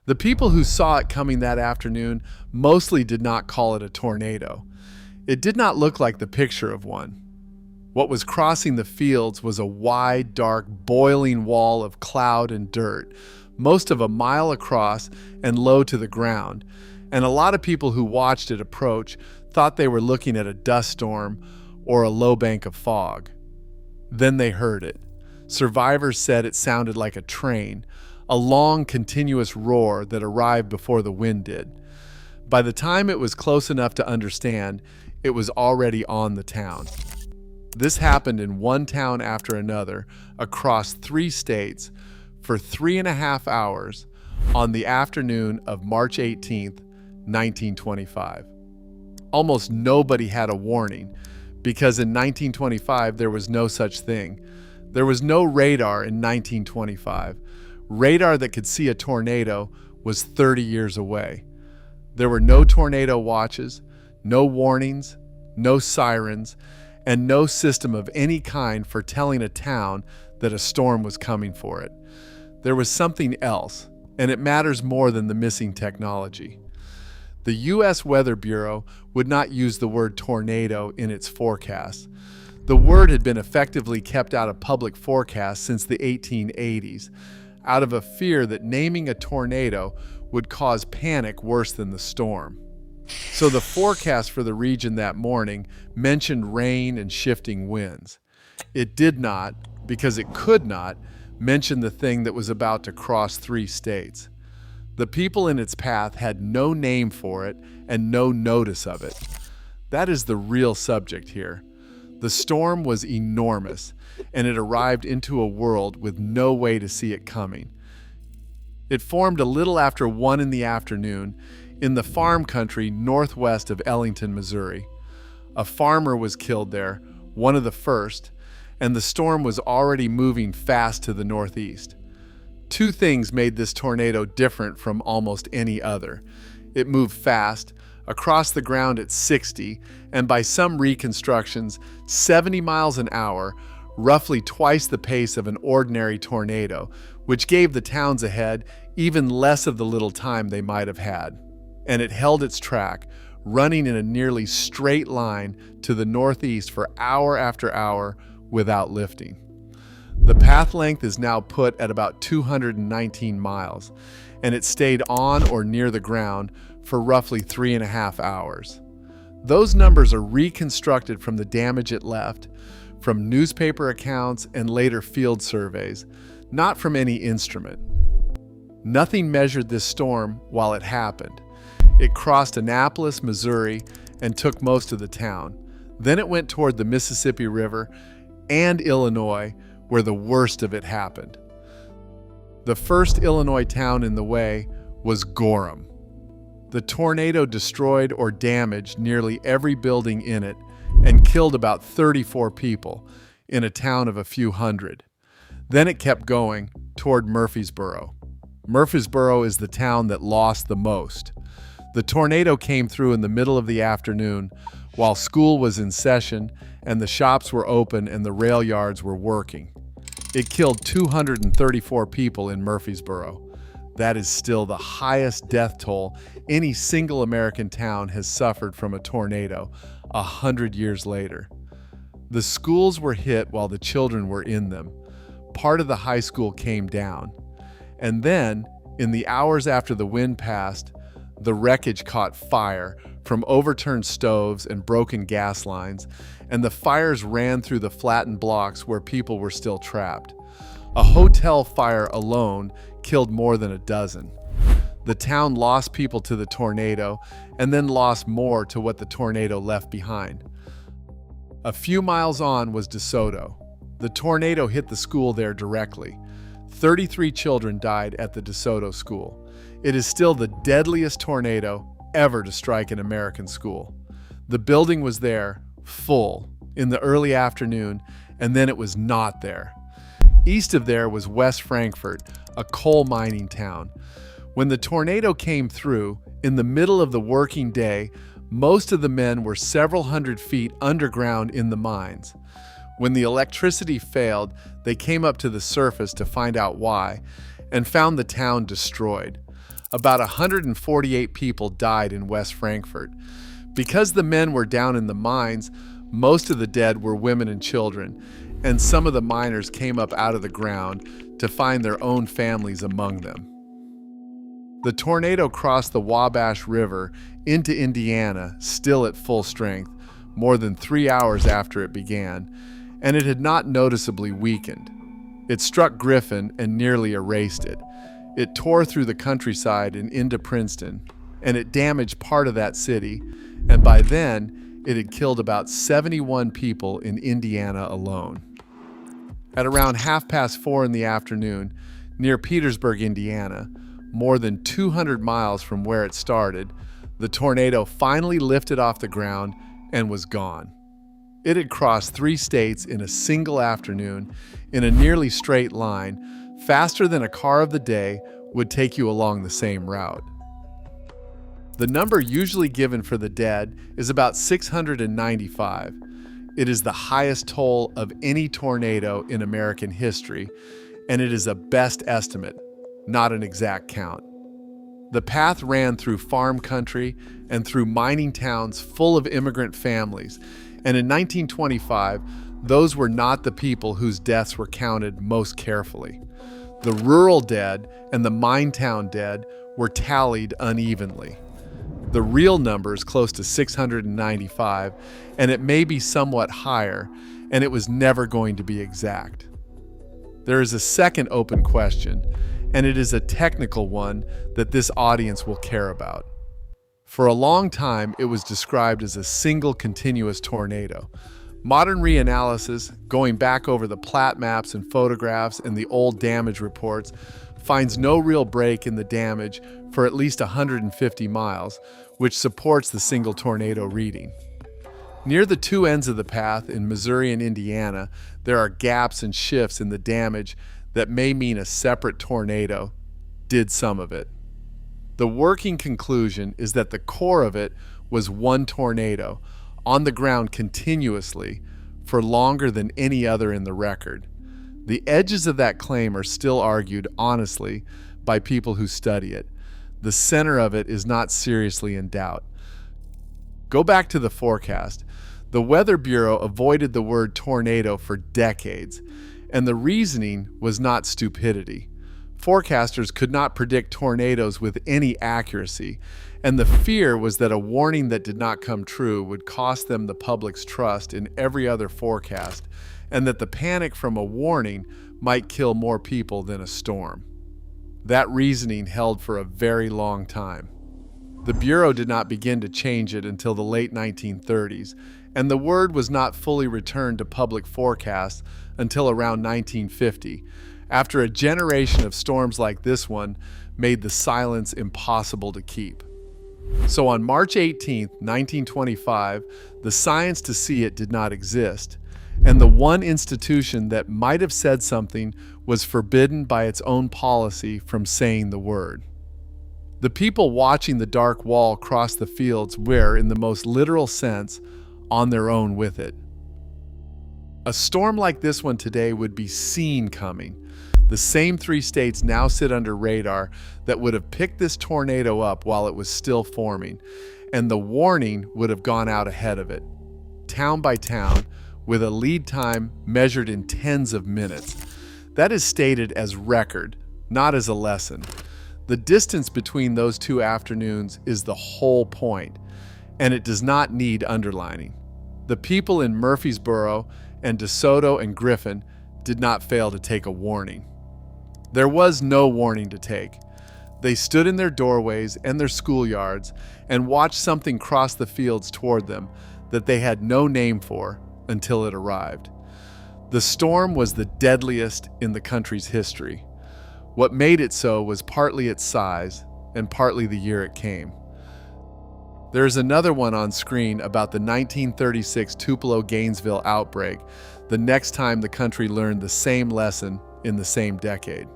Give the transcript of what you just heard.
The people who saw it coming that afternoon mostly did not call it a tornado. It did not look like the picture of one. What was crossing the fields was a wide, dark, boiling wall of cloud and dirt, most of a mile across and low to the ground, and a lot of people who watched it approach thought they were looking at a dust storm or a low bank of fog. Then they heard it. Survivors said it sounded like a train, a long, continuous roar that arrived before the wind did. By the time it was close enough to understand, it was already on the town. This happened in one town after another across 3 states for 3.5 hours on the afternoon of March 18th, 1925. Almost nobody had a warning because in 1925 there was no such thing. There was no radar in 1925. Radar that could see a tornado was 30 years away. There were no tornado watches, no warnings, no sirens, and no system of any kind for telling a town that a storm was coming for it. There was something else, and it matters more than the missing technology. The U.S. Weather Bureau would not use the word tornado in its forecasts. The word had been effectively kept out of public forecasts since the 1880s, out of a fear that naming a tornado would cause panic worse than the storm. So the forecast for the region that morning mentioned rain and shifting winds. It did not, because it could not, mention the thing that was about to cross 3 states. The people in its path had no name for it and no notice of it. That is the real subject here. The storm was enormous, and it arrived into a world with no way to see it coming. It formed a little after 1 in the afternoon in the farm country northwest of Ellington, Missouri. A farmer was killed there, one of the first, and the storm was already moving fast to the northeast. 2 things made this tornado different from almost any other. It moved fast, across the ground at 60, and by some reconstructions, 70 miles an hour, roughly twice the pace of an ordinary tornado, which gave the towns ahead even less of the little time they might have had. And it held its track, running in a nearly straight line to the northeast for hour after hour without lifting. The path length is now put at about 219 miles, and it stayed on or near the ground for roughly 3.5 hours. Those numbers are reconstructed from the damage it left, from newspaper accounts and later field surveys, not from any instrument. Nothing measured this storm while it happened. It crossed Annapolis, Missouri, and took most of the town. Then it went toward the Mississippi River and Illinois, where the worst of it happened. The first Illinois town in the way was Gorham. The tornado destroyed or damaged nearly every building in it and killed about 34 people in a town of a few hundred. Then it kept going toward Murphysboro. Murphysboro is the town that lost the most. The tornado came through in the middle of the afternoon while school was in session and the shops were open and the rail yards were working. It killed 234 people in Murphysboro. That is still the highest death toll any single American town has suffered from a tornado 100 years later. The schools were hit while the children were in them. Part of the high school came down. And then, in the hours after the wind passed, the wreckage caught fire from overturned stoves and broken gas lines, and the fires ran through the flattened blocks where people were still trapped. A hotel fire alone killed more than a dozen. The town lost people to the tornado and then lost more to what the tornado left behind. A few miles on was DeSoto. The tornado hit the school there directly. 33 children died at the DeSoto school. It is still the deadliest tornado ever to strike an American school. The building was there, full, in the early afternoon, and then it was not there. East of there was West Frankfort, a coal mining town. When the tornado came through, in the middle of the working day, most of the men were several hundred feet underground in the mines. When the electricity failed, they came up to the surface to find out why, and found the town destroyed. About 148 people died in West Frankfort. Because the men were down in the mines, most of the dead were women and children, and some of the miners came up out of the ground to find their own families among them. The tornado crossed the Wabash River into Indiana, still at full strength, more than 3 hours after it began, and it had not noticeably weakened. It struck Griffin and nearly erased it. It tore through the countryside and into Princeton, and it damaged part of that city, and by then, it had killed about 71 people in Indiana alone. At around 4:30 in the afternoon, near Petersburg, Indiana, more than 200 miles from where it started, the tornado finally lifted off the ground and was gone. It had crossed 3 states in a single afternoon in a nearly straight line, faster than a car of the day would take you along the same route. The number usually given for the dead is about 695. It is the highest toll of any tornado in American history, and it is a best estimate, not an exact count. The path ran through farm country and through mining towns full of immigrant families, and in 1925, those were not the people whose deaths were counted most carefully. The rural dead and the mine town dead were tallied unevenly. The real number is close to 695, and it may be somewhat higher, and it was never going to be exact. There is a second open question, and it is a technical one that this audience will care about. For a long time, it was described as a single continuous tornado. Modern reanalysis, going back over the plat maps and photographs and the old damage reports, finds no real break in the damage for at least 150 miles, which supports the single tornado reading. Near the two ends of the path in Missouri and Indiana, there are gaps and shifts in the damage that may mean a separate tornado did some of it. The working conclusion is that the core of it was one tornado, on the ground continuously, for longer than any other in the record. The edges of that claim are still argued honestly by people who study it. The center of it is not seriously in doubt. Go back to the forecast. The Weather Bureau avoided the word tornado for decades, and the reasoning was not stupidity. Forecasters could not predict tornadoes with any accuracy, and the fear was that a warning that did not come true would cost them the public's trust in every other forecast, and that the panic from a warning might kill more people than a storm. That reasoning held for a very long time. The Bureau did not begin to change it until the late 1930s, and the word was not fully returned to public forecasts until around 1950, after a generation of storms like this one made the silence impossible to keep. So on March 18, 1925, the science to see it did not exist, and the one institution that might have said something was forbidden by its own policy from saying the word. The people watching the dark wall cross the fields were, in the most literal sense, on their own with it. A storm like this one today would be seen coming. The same 3 states now sit under radar that would have picked this tornado up while it was still forming, and the warning would have gone out ahead of it, town by town, with a lead time measured in tens of minutes. That is stated as record, not as a lesson. The distance between those 2 afternoons is the whole point, and it does not need underlining. The people in Murphysboro and DeSoto and Griffin did not fail to take a warning. There was no warning to take. They stood in their doorways and their schoolyards and watched something cross the fields toward them that they had no name for until it arrived. The storm was the deadliest in the country's history. What made it so was partly its size and partly the year it came. There is another one on screen about the 1936 Tupelo-Gainesville outbreak, the next time the country learned the same lesson in the same decade.